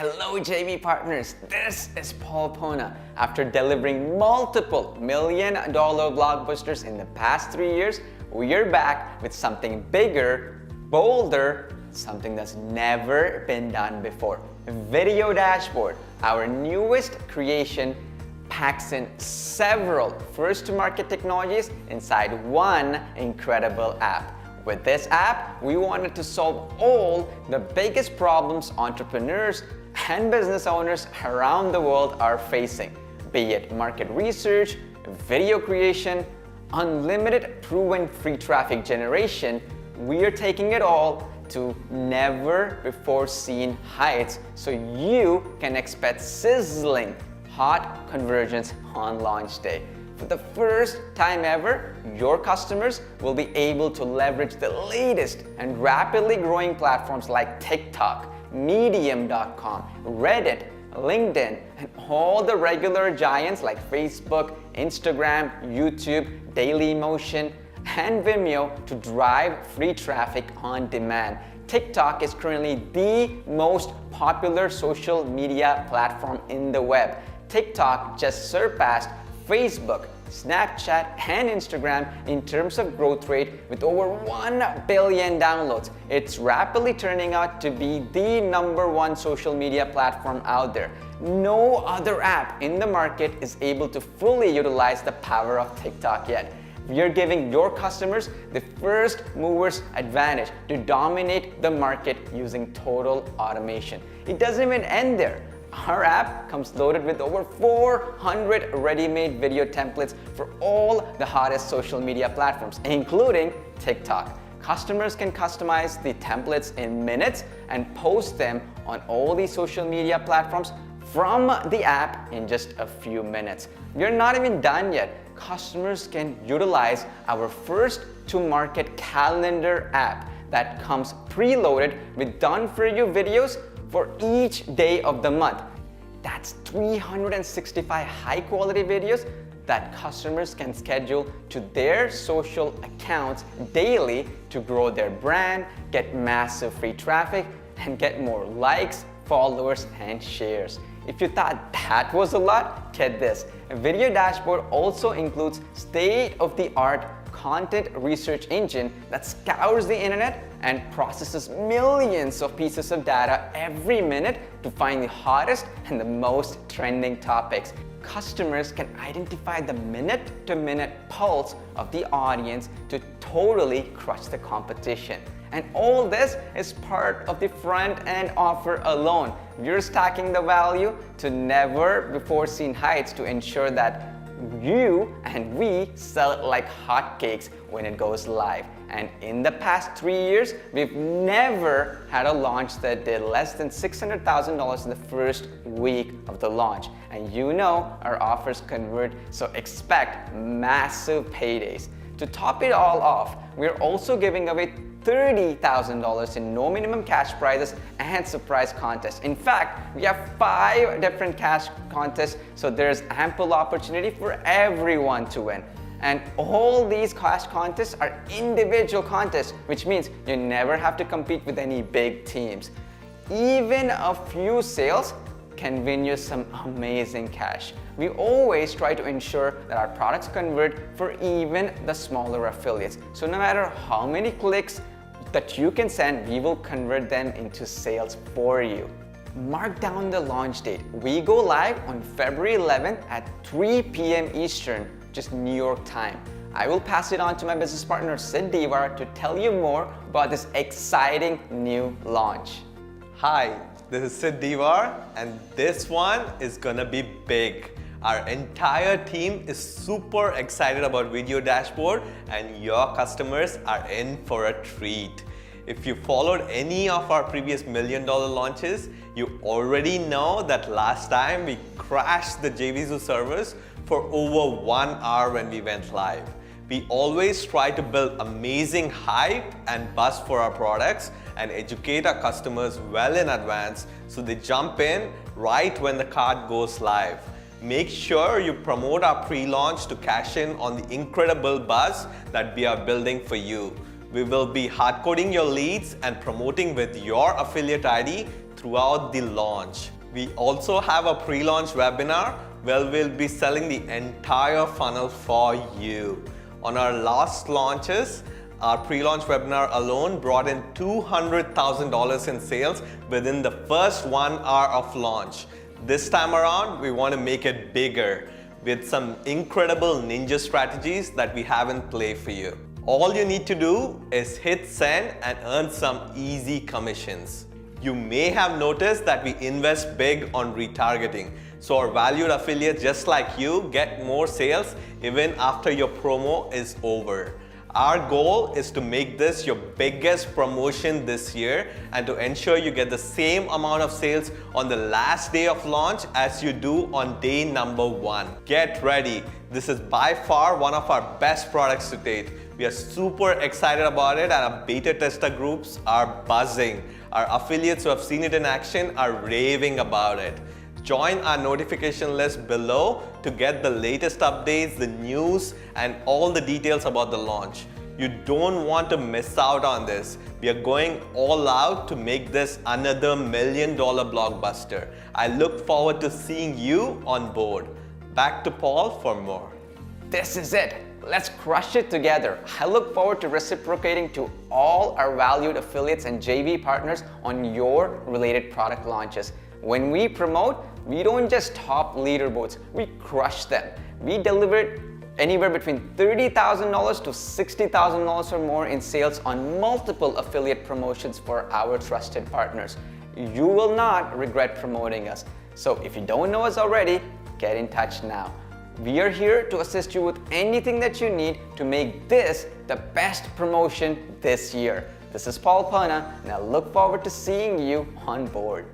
Hello JV partners, this is Paul Pona. After delivering multiple million-dollar blockbusters in the past 3 years, we are back with something bigger, bolder, something that's never been done before. Video Dashboard, our newest creation, packs in several first-to-market technologies inside one incredible app. With this app, we wanted to solve all the biggest problems entrepreneurs and business owners around the world are facing, be it market research, video creation, unlimited proven free traffic generation. We are taking it all to never before seen heights so you can expect sizzling hot conversions on launch day. For the first time ever, your customers will be able to leverage the latest and rapidly growing platforms like TikTok, Medium.com, Reddit, LinkedIn, and all the regular giants like Facebook, Instagram, YouTube, Dailymotion, and Vimeo to drive free traffic on demand. TikTok is currently the most popular social media platform in the web. TikTok just surpassed Facebook, Snapchat, and Instagram in terms of growth rate with over 1 billion downloads. It's rapidly turning out to be the #1 social media platform out there. No other app in the market is able to fully utilize the power of TikTok yet. You're giving your customers the first movers advantage to dominate the market using total automation. It doesn't even end there. Our app comes loaded with over 400 ready-made video templates for all the hottest social media platforms, including TikTok. Customers can customize the templates in minutes and post them on all these social media platforms from the app in just a few minutes. We're not even done yet. Customers can utilize our first-to-market calendar app that comes preloaded with done-for-you videos for each day of the month. That's 365 high-quality videos that customers can schedule to their social accounts daily to grow their brand, get massive free traffic, and get more likes, followers, and shares. If you thought that was a lot, get this. A Video Dashboard also includes state-of-the-art content research engine that scours the internet and processes millions of pieces of data every minute to find the hottest and the most trending topics. Customers can identify the minute-to-minute pulse of the audience to totally crush the competition. And all this is part of the front-end offer alone. We're stacking the value to never-before-seen heights to ensure that you and we sell it like hotcakes when it goes live. And in the past 3 years, we've never had a launch that did less than $600,000 in the first week of the launch. And you know our offers convert, so expect massive paydays. To top it all off, we're also giving away $30,000 in no minimum cash prizes and surprise contests. In fact, we have 5 different cash contests, so there's ample opportunity for everyone to win. And all these cash contests are individual contests, which means you never have to compete with any big teams. Even a few sales can win you some amazing cash. We always try to ensure that our products convert for even the smaller affiliates. So no matter how many clicks that you can send, we will convert them into sales for you. Mark down the launch date. We go live on February 11th at 3 p.m. Eastern, just New York time. I will pass it on to my business partner Sid Diwar to tell you more about this exciting new launch. Hi, this is Sid Diwar, and this one is gonna be big. Our entire team is super excited about Video Dashboard, and your customers are in for a treat. If you followed any of our previous $1 million launches, you already know that last time we crashed the JVZoo servers for over 1 hour when we went live. We always try to build amazing hype and buzz for our products and educate our customers well in advance so they jump in right when the card goes live. Make sure you promote our pre-launch to cash in on the incredible buzz that we are building for you. We will be hard-coding your leads and promoting with your affiliate ID throughout the launch. We also have a pre-launch webinar where we'll be selling the entire funnel for you. On our last launches, our pre-launch webinar alone brought in $200,000 in sales within the first 1 hour of launch. This time around, we want to make it bigger with some incredible ninja strategies that we have in play for you. All you need to do is hit send and earn some easy commissions. You may have noticed that we invest big on retargeting. So our valued affiliates just like you get more sales even after your promo is over. Our goal is to make this your biggest promotion this year and to ensure you get the same amount of sales on the last day of launch as you do on day number 1. Get ready. This is by far one of our best products to date. We are super excited about it and our beta tester groups are buzzing. Our affiliates who have seen it in action are raving about it. Join our notification list below to get the latest updates, the news, and all the details about the launch. You don't want to miss out on this. We are going all out to make this another $1 million blockbuster. I look forward to seeing you on board. Back to Paul for more. This is it. Let's crush it together. I look forward to reciprocating to all our valued affiliates and JV partners on your related product launches. When we promote, we don't just top leaderboards, we crush them. We delivered anywhere between $30,000 to $60,000 or more in sales on multiple affiliate promotions for our trusted partners. You will not regret promoting us. So if you don't know us already, get in touch now. We are here to assist you with anything that you need to make this the best promotion this year. This is Paul Pona, and I look forward to seeing you on board.